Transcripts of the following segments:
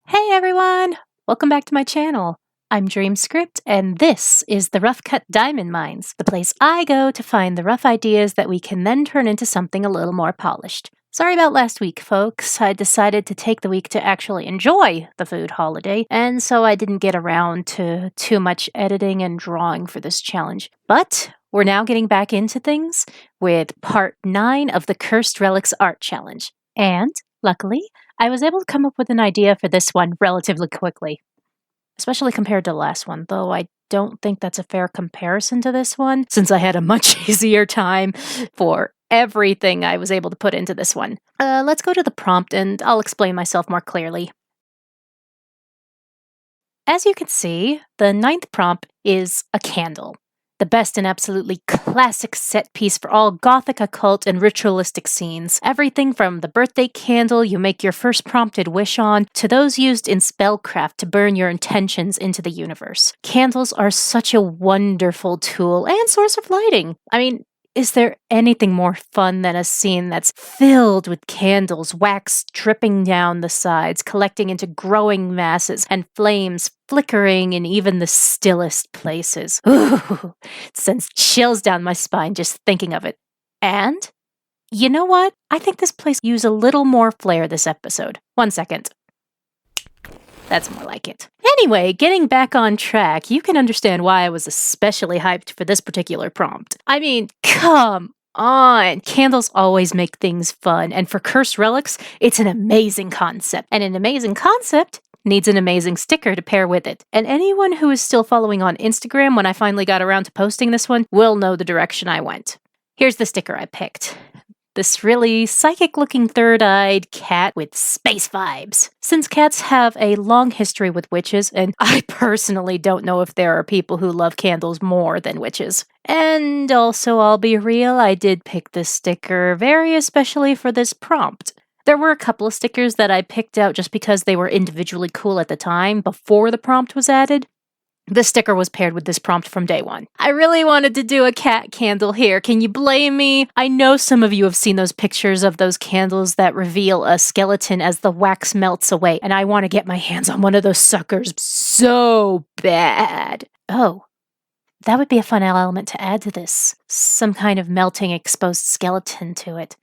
Hey everyone! Welcome back to my channel. I'm Dreamscript, and this is the Rough Cut Diamond Mines, the place I go to find the rough ideas that we can then turn into something a little more polished. Sorry about last week, folks. I decided to take the week to actually enjoy the food holiday, and so I didn't get around to too much editing and drawing for this challenge. But we're now getting back into things with part 9 of the Cursed Relics Art Challenge. And, luckily, I was able to come up with an idea for this one relatively quickly, especially compared to the last one, though I don't think that's a fair comparison to this one, since I had a much easier time for everything I was able to put into this one. Let's go to the prompt and I'll explain myself more clearly. As you can see, the 9th prompt is a candle. The best and absolutely classic set piece for all gothic, occult, and ritualistic scenes. Everything from the birthday candle you make your first prompted wish on, to those used in spellcraft to burn your intentions into the universe. Candles are such a wonderful tool and source of lighting. I mean, is there anything more fun than a scene that's filled with candles, wax dripping down the sides, collecting into growing masses, and flames flickering in even the stillest places? Ooh, it sends chills down my spine just thinking of it. And, you know what? I think this place used a little more flair this episode. 1 second. That's more like it. Anyway, getting back on track, you can understand why I was especially hyped for this particular prompt. I mean, come on! Candles always make things fun, and for Cursed Relics, it's an amazing concept. And an amazing concept needs an amazing sticker to pair with it. And anyone who is still following on Instagram when I finally got around to posting this one will know the direction I went. Here's the sticker I picked. This really psychic-looking third-eyed cat with space vibes. Since cats have a long history with witches, and I personally don't know if there are people who love candles more than witches. And also, I'll be real, I did pick this sticker very especially for this prompt. There were a couple of stickers that I picked out just because they were individually cool at the time, before the prompt was added. This sticker was paired with this prompt from day one. I really wanted to do a cat candle here. Can you blame me? I know some of you have seen those pictures of those candles that reveal a skeleton as the wax melts away, and I want to get my hands on one of those suckers so bad. Oh, that would be a fun element to add to this. Some kind of melting exposed skeleton to it.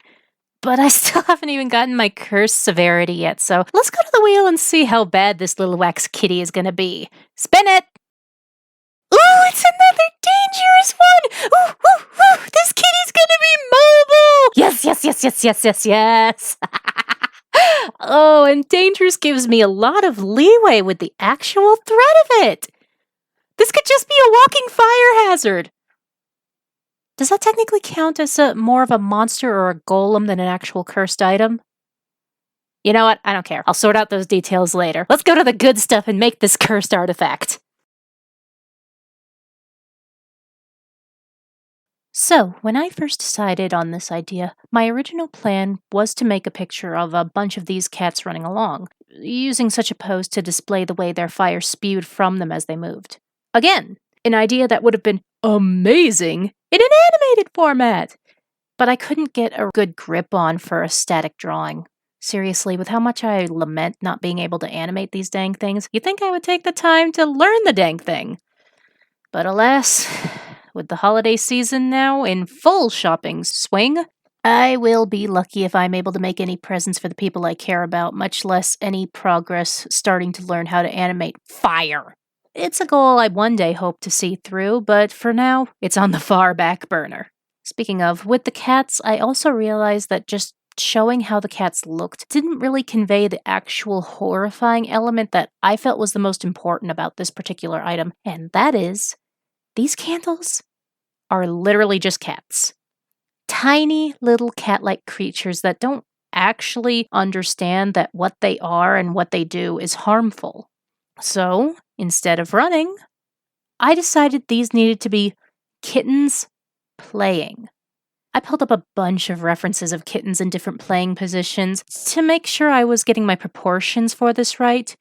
But I still haven't even gotten my curse severity yet, so let's go to the wheel and see how bad this little wax kitty is gonna be. Spin it! Ooh, it's another dangerous one! Ooh, ooh, ooh, this kitty's gonna be mobile! Yes, yes, yes, yes, yes, yes, yes! Oh, and dangerous gives me a lot of leeway with the actual threat of it! This could just be a walking fire hazard! Does that technically count as more of a monster or a golem than an actual cursed item? You know what? I don't care. I'll sort out those details later. Let's go to the good stuff and make this cursed artifact. So, when I first decided on this idea, my original plan was to make a picture of a bunch of these cats running along, using such a pose to display the way their fire spewed from them as they moved. Again, an idea that would have been amazing in an animated format! But I couldn't get a good grip on for a static drawing. Seriously, with how much I lament not being able to animate these dang things, you'd think I would take the time to learn the dang thing. But alas, with the holiday season now in full shopping swing, I will be lucky if I'm able to make any presents for the people I care about, much less any progress starting to learn how to animate fire. It's a goal I one day hope to see through, but for now, it's on the far back burner. Speaking of, with the cats, I also realized that just showing how the cats looked didn't really convey the actual horrifying element that I felt was the most important about this particular item, and that is, these candles are literally just cats. Tiny little cat-like creatures that don't actually understand that what they are and what they do is harmful. So, instead of running, I decided these needed to be kittens playing. I pulled up a bunch of references of kittens in different playing positions to make sure I was getting my proportions for this right.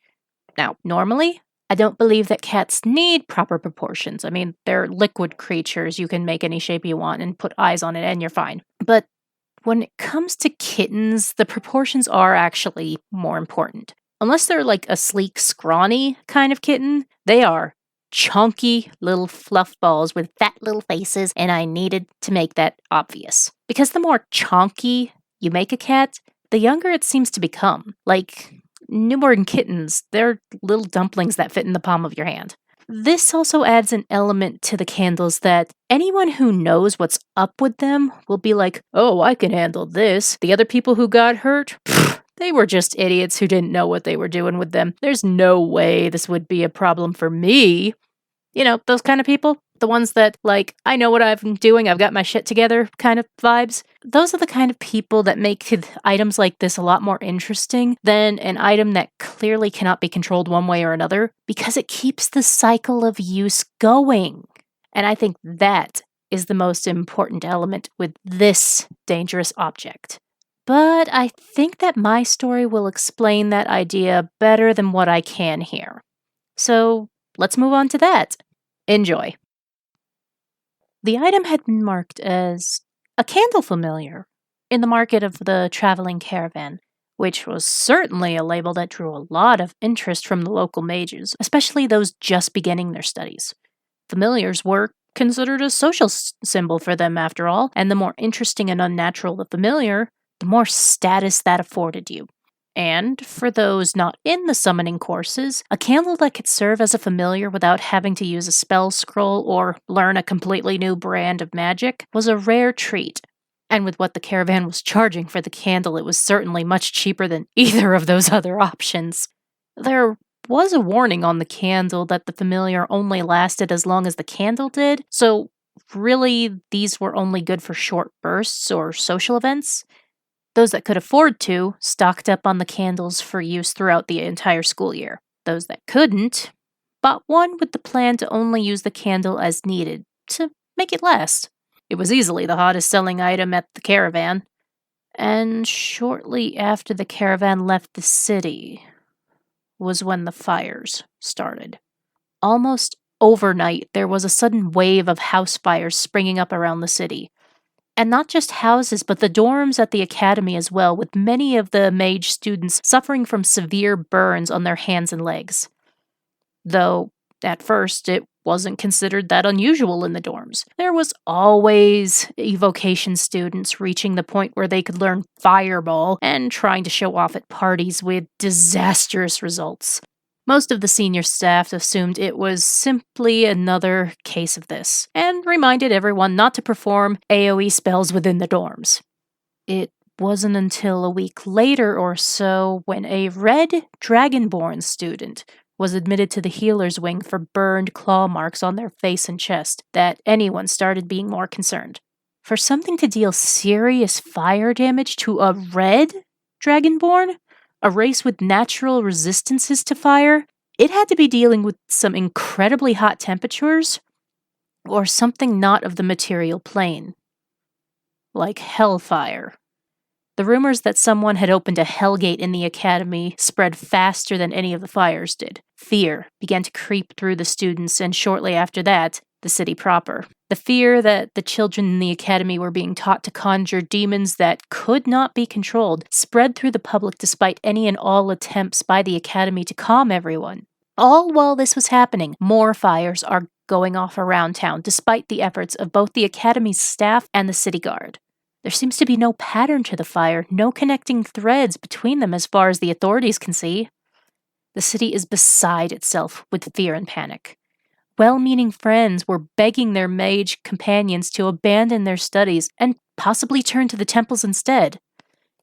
Now, normally, I don't believe that cats need proper proportions. I mean, they're liquid creatures. You can make any shape you want and put eyes on it and you're fine. But when it comes to kittens, the proportions are actually more important. Unless they're like a sleek, scrawny kind of kitten, they are chunky little fluff balls with fat little faces, and I needed to make that obvious. Because the more chonky you make a cat, the younger it seems to become. Like newborn kittens, they're little dumplings that fit in the palm of your hand. This also adds an element to the candles that anyone who knows what's up with them will be like, oh, I can handle this. The other people who got hurt, they were just idiots who didn't know what they were doing with them. There's no way this would be a problem for me. You know, those kind of people. The ones that, like, I know what I'm doing, I've got my shit together kind of vibes. Those are the kind of people that make items like this a lot more interesting than an item that clearly cannot be controlled one way or another, because it keeps the cycle of use going. And I think that is the most important element with this dangerous object. But I think that my story will explain that idea better than what I can here. So let's move on to that. Enjoy. The item had been marked as a candle familiar in the market of the traveling caravan, which was certainly a label that drew a lot of interest from the local mages, especially those just beginning their studies. Familiars were considered a social symbol for them, after all, and the more interesting and unnatural the familiar, the more status that afforded you. And for those not in the summoning courses, a candle that could serve as a familiar without having to use a spell scroll or learn a completely new brand of magic was a rare treat. And with what the caravan was charging for the candle, it was certainly much cheaper than either of those other options. There was a warning on the candle that the familiar only lasted as long as the candle did, so really these were only good for short bursts or social events. Those that could afford to stocked up on the candles for use throughout the entire school year. Those that couldn't bought one with the plan to only use the candle as needed to make it last. It was easily the hottest selling item at the caravan. And shortly after the caravan left the city was when the fires started. Almost overnight, there was a sudden wave of house fires springing up around the city. And not just houses, but the dorms at the academy as well, with many of the mage students suffering from severe burns on their hands and legs. Though, at first, it wasn't considered that unusual in the dorms. There was always evocation students reaching the point where they could learn Fireball and trying to show off at parties with disastrous results. Most of the senior staff assumed it was simply another case of this, and reminded everyone not to perform AoE spells within the dorms. It wasn't until a week later or so when a red Dragonborn student was admitted to the healer's wing for burned claw marks on their face and chest that anyone started being more concerned. For something to deal serious fire damage to a red Dragonborn, a race with natural resistances to fire, it had to be dealing with some incredibly hot temperatures, or something not of the material plane. Like hellfire. The rumors that someone had opened a hellgate in the academy spread faster than any of the fires did. Fear began to creep through the students, and shortly after that, the city proper. The fear that the children in the academy were being taught to conjure demons that could not be controlled spread through the public despite any and all attempts by the academy to calm everyone. All while this was happening, more fires are going off around town despite the efforts of both the academy's staff and the city guard. There seems to be no pattern to the fire, no connecting threads between them as far as the authorities can see. The city is beside itself with fear and panic. Well-meaning friends were begging their mage companions to abandon their studies and possibly turn to the temples instead.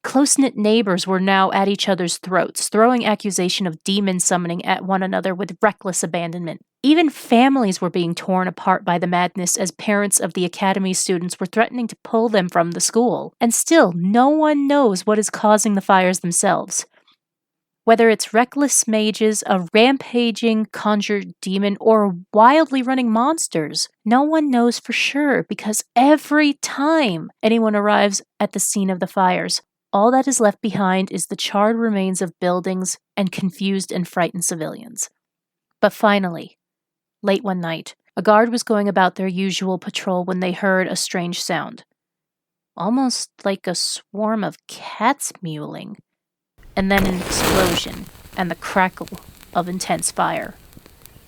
Close-knit neighbors were now at each other's throats, throwing accusation of demon summoning at one another with reckless abandonment. Even families were being torn apart by the madness as parents of the academy students were threatening to pull them from the school. And still, no one knows what is causing the fires themselves. Whether it's reckless mages, a rampaging conjured demon, or wildly running monsters, no one knows for sure because every time anyone arrives at the scene of the fires, all that is left behind is the charred remains of buildings and confused and frightened civilians. But finally, late one night, a guard was going about their usual patrol when they heard a strange sound. Almost like a swarm of cats mewling. and then an explosion and the crackle of intense fire.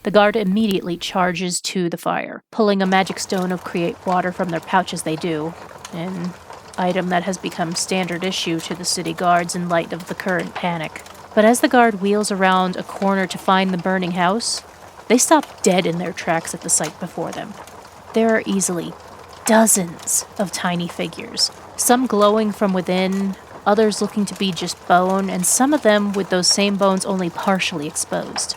The guard immediately charges to the fire, pulling a magic stone of create water from their pouch as they do, an item that has become standard issue to the city guards in light of the current panic. But as the guard wheels around a corner to find the burning house, they stop dead in their tracks at the sight before them. There are easily dozens of tiny figures, some glowing from within, others looking to be just bone, and some of them with those same bones only partially exposed.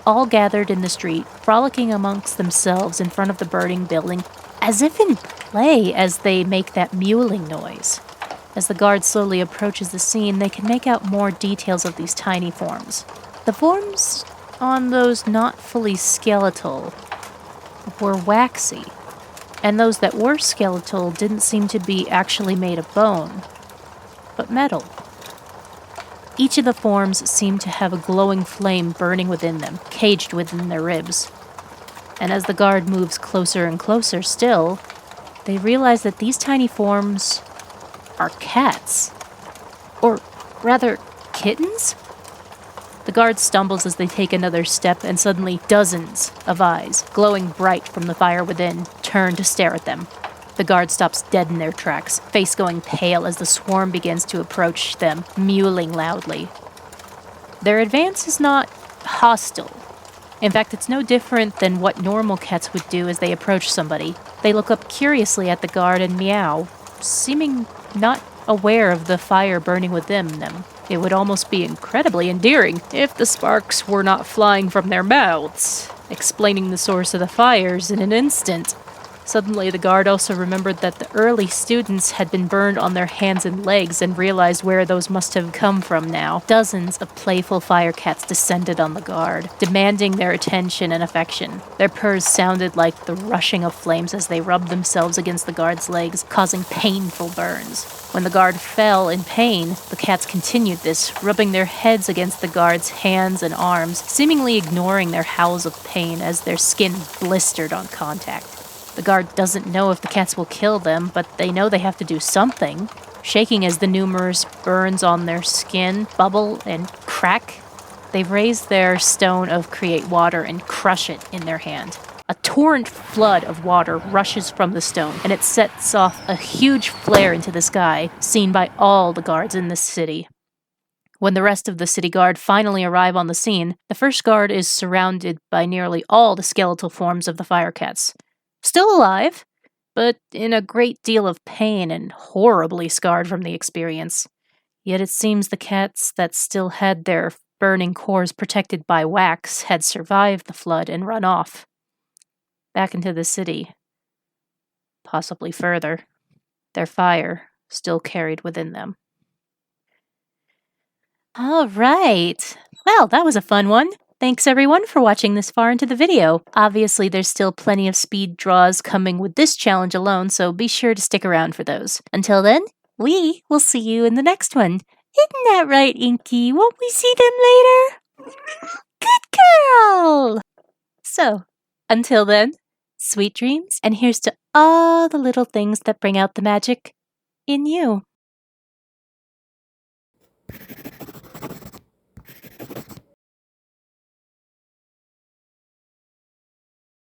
All gathered in the street, frolicking amongst themselves in front of the burning building, as if in play as they make that mewling noise. As the guard slowly approaches the scene, they can make out more details of these tiny forms. The forms on those not fully skeletal were waxy, and those that were skeletal didn't seem to be actually made of bone, but metal. Each of the forms seemed to have a glowing flame burning within them, caged within their ribs. And as the guard moves closer and closer still, they realize that these tiny forms are cats. Or rather, kittens? The guard stumbles as they take another step, and suddenly dozens of eyes, glowing bright from the fire within, turn to stare at them. The guard stops dead in their tracks, face going pale as the swarm begins to approach them, mewling loudly. Their advance is not hostile. In fact, it's no different than what normal cats would do as they approach somebody. They look up curiously at the guard and meow, seeming not aware of the fire burning within them. It would almost be incredibly endearing if the sparks were not flying from their mouths, explaining the source of the fires in an instant. Suddenly, the guard also remembered that the early students had been burned on their hands and legs and realized where those must have come from now. Dozens of playful fire cats descended on the guard, demanding their attention and affection. Their purrs sounded like the rushing of flames as they rubbed themselves against the guard's legs, causing painful burns. When the guard fell in pain, the cats continued this, rubbing their heads against the guard's hands and arms, seemingly ignoring their howls of pain as their skin blistered on contact. The guard doesn't know if the cats will kill them, but they know they have to do something. Shaking as the numerous burns on their skin bubble and crack, they raise their stone of create water and crush it in their hand. A torrent flood of water rushes from the stone, and it sets off a huge flare into the sky, seen by all the guards in the city. When the rest of the city guard finally arrive on the scene, the first guard is surrounded by nearly all the skeletal forms of the fire cats. Still alive, but in a great deal of pain and horribly scarred from the experience. Yet it seems the cats that still had their burning cores protected by wax had survived the flood and run off. Back into the city. Possibly further. Their fire still carried within them. All right. Well, that was a fun one. Thanks everyone for watching this far into the video. Obviously, there's still plenty of speed draws coming with this challenge alone, so be sure to stick around for those. Until then, we will see you in the next one. Isn't that right, Inky? Won't we see them later? Good girl! So, until then, sweet dreams, and here's to all the little things that bring out the magic in you.